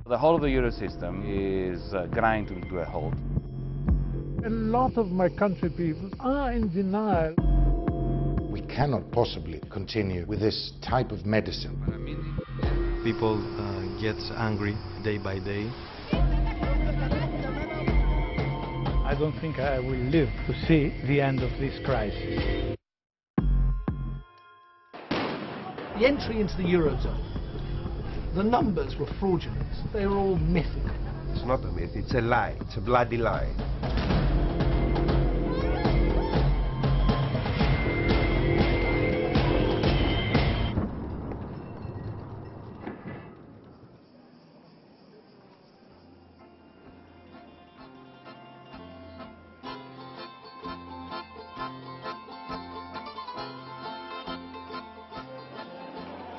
The whole of the euro system is grinding to a halt. A lot of my country people are in denial. We cannot possibly continue with this type of medicine. People get angry day by day. I don't think I will live to see the end of this crisis. The entry into the Eurozone, the numbers were fraudulent. They were all mythical. It's not a myth, it's a lie. It's a bloody lie.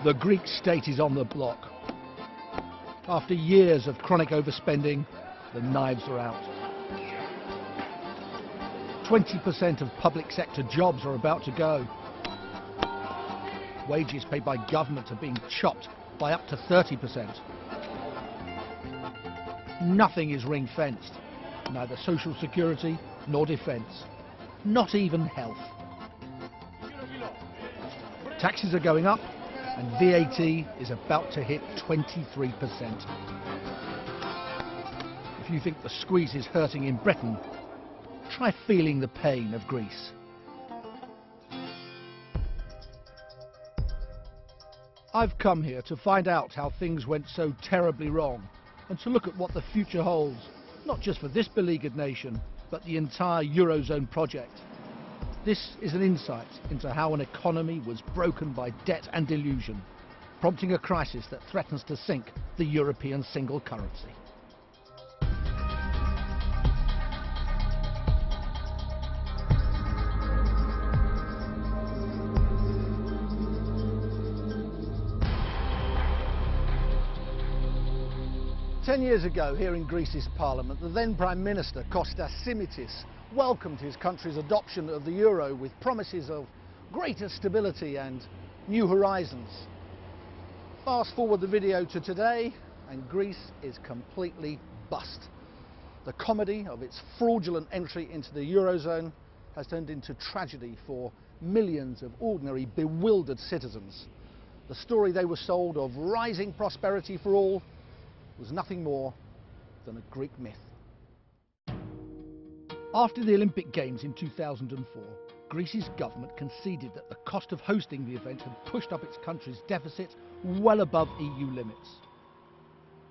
The Greek state is on the block. After years of chronic overspending, the knives are out. 20% of public sector jobs are about to go. Wages paid by government are being chopped by up to 30%. Nothing is ring-fenced, neither social security nor defence, not even health. Taxes are going up, and VAT is about to hit 23%. If you think the squeeze is hurting in Britain, try feeling the pain of Greece. I've come here to find out how things went so terribly wrong, and to look at what the future holds, not just for this beleaguered nation, but the entire Eurozone project. This is an insight into how an economy was broken by debt and delusion, prompting a crisis that threatens to sink the European single currency. Ten years ago, here in Greece's parliament, the then Prime Minister, Kostas Simitis, welcomed his country's adoption of the euro with promises of greater stability and new horizons. Fast forward the video to today, and Greece is completely bust. The comedy of its fraudulent entry into the eurozone has turned into tragedy for millions of ordinary, bewildered citizens. The story they were sold of rising prosperity for all was nothing more than a Greek myth. After the Olympic Games in 2004, Greece's government conceded that the cost of hosting the event had pushed up its country's deficit well above EU limits.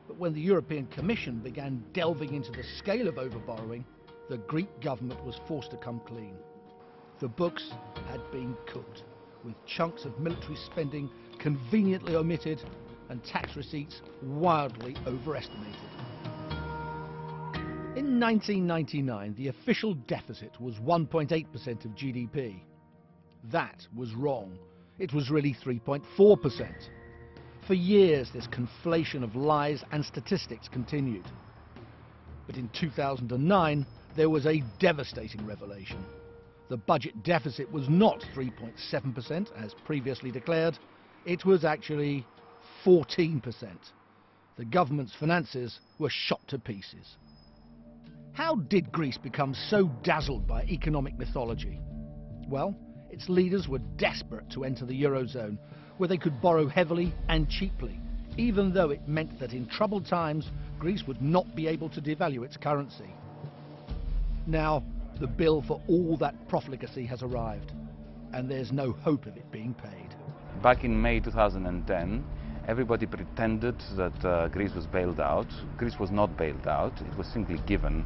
But when the European Commission began delving into the scale of overborrowing, the Greek government was forced to come clean. The books had been cooked, with chunks of military spending conveniently omitted and tax receipts wildly overestimated. In 1999, the official deficit was 1.8% of GDP. That was wrong. It was really 3.4%. For years, this conflation of lies and statistics continued. But in 2009, there was a devastating revelation. The budget deficit was not 3.7%, as previously declared. It was actually 14%. The government's finances were shot to pieces. How did Greece become so dazzled by economic mythology? Well, its leaders were desperate to enter the Eurozone, where they could borrow heavily and cheaply, even though it meant that in troubled times, Greece would not be able to devalue its currency. Now, the bill for all that profligacy has arrived, and there's no hope of it being paid. Back in May 2010, everybody pretended that Greece was bailed out. Greece was not bailed out. It was simply given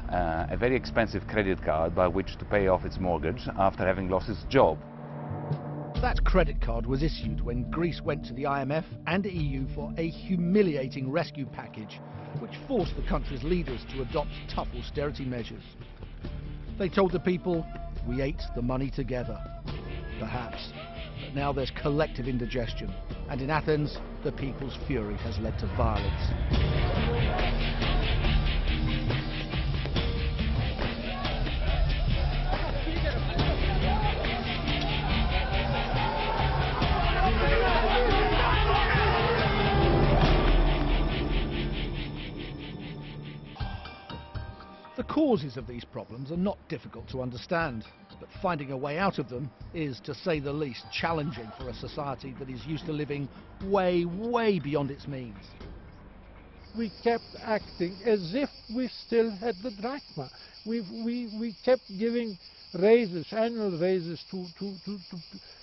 a very expensive credit card by which to pay off its mortgage after having lost its job. That credit card was issued when Greece went to the IMF and the EU for a humiliating rescue package, which forced the country's leaders to adopt tough austerity measures. They told the people, "We ate the money together." Perhaps. But now there's collective indigestion, and in Athens, the people's fury has led to violence. The causes of these problems are not difficult to understand, but finding a way out of them is, to say the least, challenging for a society that is used to living way, way beyond its means. We kept acting as if we still had the drachma. We kept giving raises, annual raises,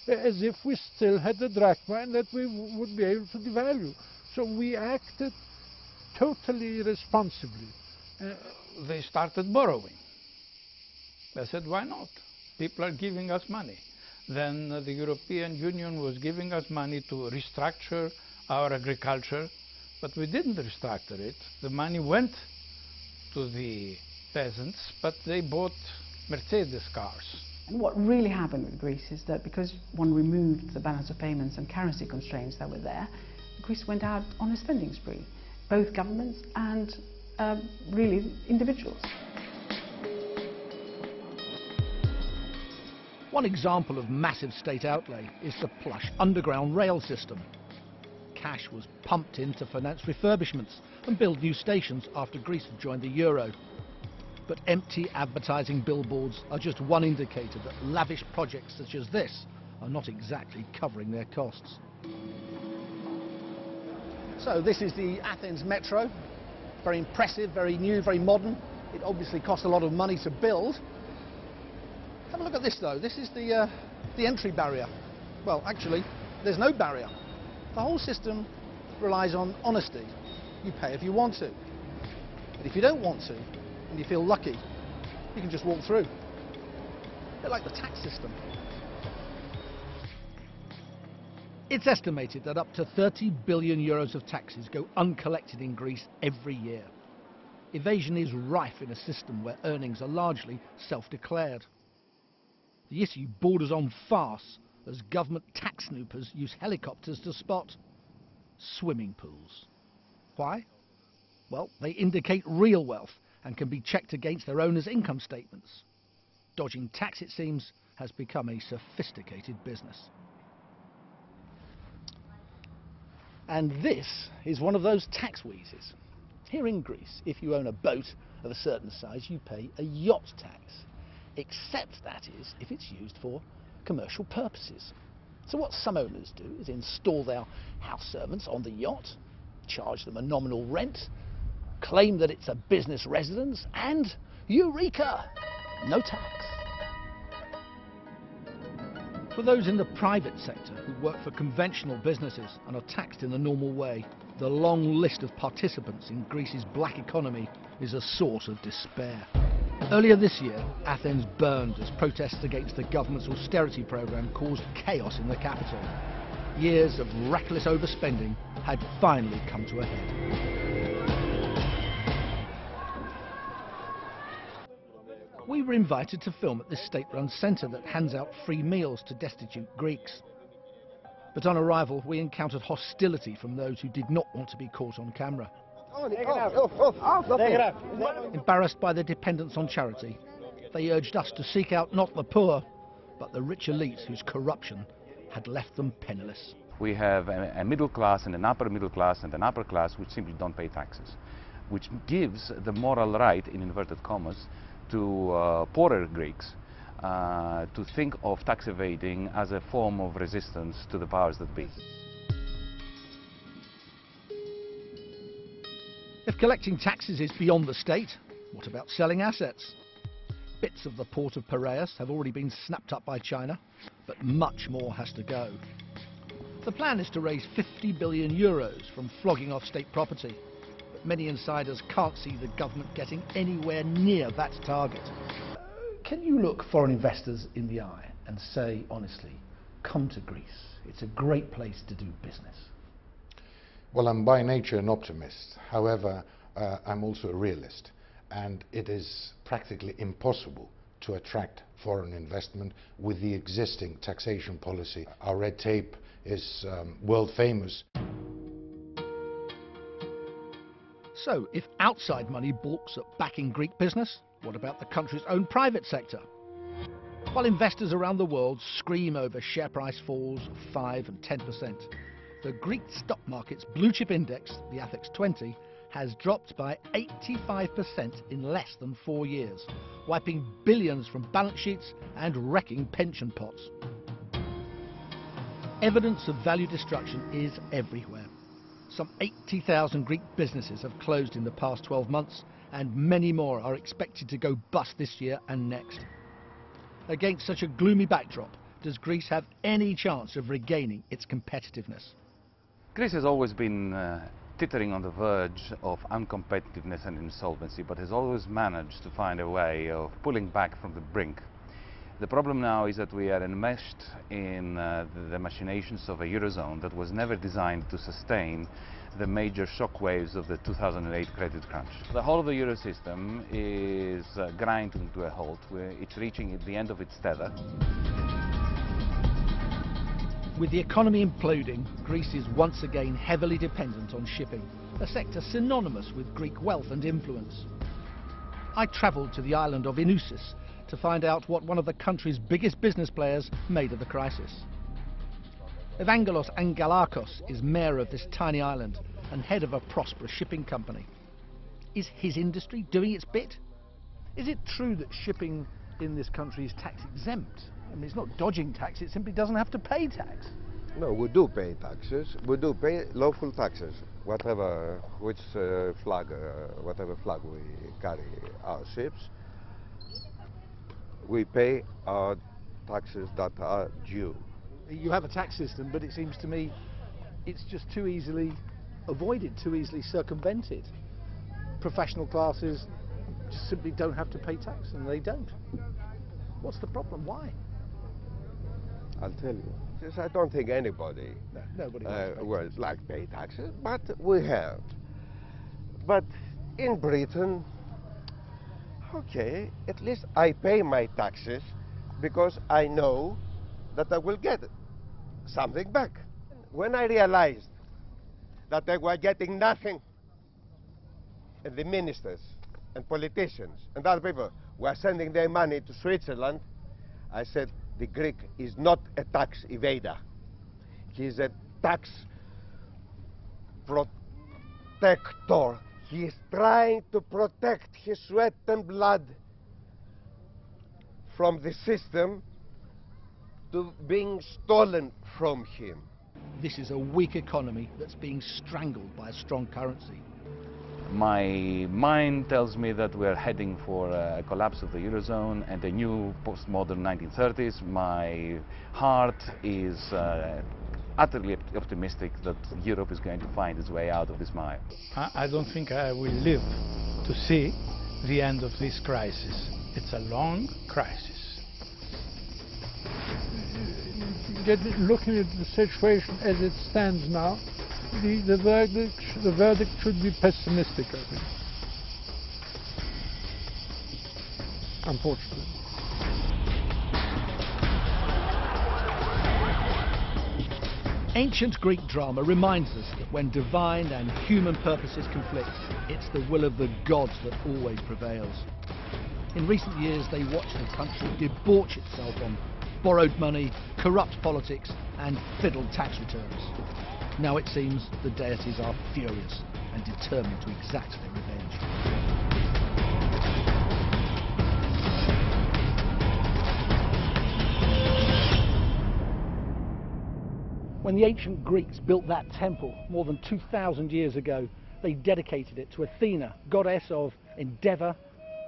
as if we still had the drachma and that we would be able to devalue. So we acted totally irresponsibly. They started borrowing. They said, why not? People are giving us money. Then the European Union was giving us money to restructure our agriculture, but we didn't restructure it. The money went to the peasants, but they bought Mercedes cars. And what really happened with Greece is that because one removed the balance of payments and currency constraints that were there, Greece went out on a spending spree, both governments and really individuals. One example of massive state outlay is the plush underground rail system. Cash was pumped in to finance refurbishments and build new stations after Greece had joined the euro. But empty advertising billboards are just one indicator that lavish projects such as this are not exactly covering their costs. So this is the Athens Metro. Very impressive, very new, very modern. It obviously cost a lot of money to build. Have a look at this though. This is the entry barrier. Well, actually, there's no barrier. The whole system relies on honesty. You pay if you want to. But if you don't want to, and you feel lucky, you can just walk through. A bit like the tax system. It's estimated that up to 30 billion euros of taxes go uncollected in Greece every year. Evasion is rife in a system where earnings are largely self-declared. The issue borders on farce as government tax snoopers use helicopters to spot swimming pools. Why? Well, they indicate real wealth and can be checked against their owners' income statements. Dodging tax, it seems, has become a sophisticated business. And this is one of those tax wheezes. Here in Greece, if you own a boat of a certain size, you pay a yacht tax. Except, that is, if it's used for commercial purposes. So what some owners do is install their house servants on the yacht, charge them a nominal rent, claim that it's a business residence, and eureka! No tax. For those in the private sector who work for conventional businesses and are taxed in the normal way, the long list of participants in Greece's black economy is a source of despair. Earlier this year, Athens burned as protests against the government's austerity programme caused chaos in the capital. Years of reckless overspending had finally come to a head. We were invited to film at this state-run centre that hands out free meals to destitute Greeks. But on arrival, we encountered hostility from those who did not want to be caught on camera. Embarrassed by their dependence on charity, they urged us to seek out not the poor, but the rich elites whose corruption had left them penniless. We have a middle class and an upper middle class and an upper class which simply don't pay taxes, which gives the moral right, in inverted commas, to poorer Greeks to think of tax evading as a form of resistance to the powers that be. If collecting taxes is beyond the state, what about selling assets? Bits of the port of Piraeus have already been snapped up by China, but much more has to go. The plan is to raise 50 billion euros from flogging off state property. But many insiders can't see the government getting anywhere near that target. Can you look foreign investors in the eye and say honestly, come to Greece, it's a great place to do business? Well, I'm by nature an optimist. However, I'm also a realist, and it is practically impossible to attract foreign investment with the existing taxation policy. Our red tape is world famous. So, if outside money balks at backing Greek business, what about the country's own private sector? While investors around the world scream over share price falls of 5 and 10%, the Greek stock market's blue chip index, the ATHEX 20, has dropped by 85% in less than 4 years, wiping billions from balance sheets and wrecking pension pots. Evidence of value destruction is everywhere. Some 80,000 Greek businesses have closed in the past 12 months, and many more are expected to go bust this year and next. Against such a gloomy backdrop, does Greece have any chance of regaining its competitiveness? Greece has always been teetering on the verge of uncompetitiveness and insolvency, but has always managed to find a way of pulling back from the brink. The problem now is that we are enmeshed in the machinations of a Eurozone that was never designed to sustain the major shockwaves of the 2008 credit crunch. The whole of the Euro system is grinding to a halt. It's reaching the end of its tether. With the economy imploding, Greece is once again heavily dependent on shipping, a sector synonymous with Greek wealth and influence. I travelled to the island of Eleusis to find out what one of the country's biggest business players made of the crisis. Evangelos Angelakos is mayor of this tiny island and head of a prosperous shipping company. Is his industry doing its bit? Is it true that shipping in this country is tax exempt? I mean, it's not dodging tax, it simply doesn't have to pay tax. No, we do pay taxes. We do pay lawful taxes, whatever we carry our ships. We pay our taxes that are due. You have a tax system, but it seems to me it's just too easily avoided, too easily circumvented. Professional classes just simply don't have to pay tax, and they don't. What's the problem? Why? I'll tell you. Yes, I don't think anybody Nobody would like pay taxes, but we have. But in Britain, okay, at least I pay my taxes because I know that I will get something back. When I realized that they were getting nothing, and the ministers and politicians and other people were sending their money to Switzerland, I said, the Greek is not a tax evader. He is a tax protector. He is trying to protect his sweat and blood from the system to being stolen from him. This is a weak economy that's being strangled by a strong currency. My mind tells me that we're heading for a collapse of the Eurozone and a new postmodern 1930s. My heart is utterly optimistic that Europe is going to find its way out of this mire. I don't think I will live to see the end of this crisis. It's a long crisis. Looking at the situation as it stands now, the verdict should be pessimistic, I think. Unfortunately. Ancient Greek drama reminds us that when divine and human purposes conflict, it's the will of the gods that always prevails. In recent years, they watched the country debauch itself on borrowed money, corrupt politics, and fiddled tax returns. Now it seems the deities are furious and determined to exact their revenge. When the ancient Greeks built that temple more than 2,000 years ago, they dedicated it to Athena, goddess of endeavour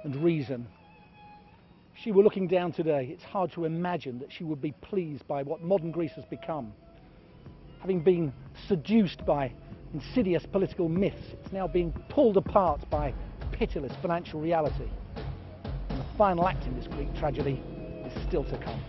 and reason. If she were looking down today, it's hard to imagine that she would be pleased by what modern Greece has become. Having been seduced by insidious political myths, it's now being pulled apart by pitiless financial reality. And the final act in this Greek tragedy is still to come.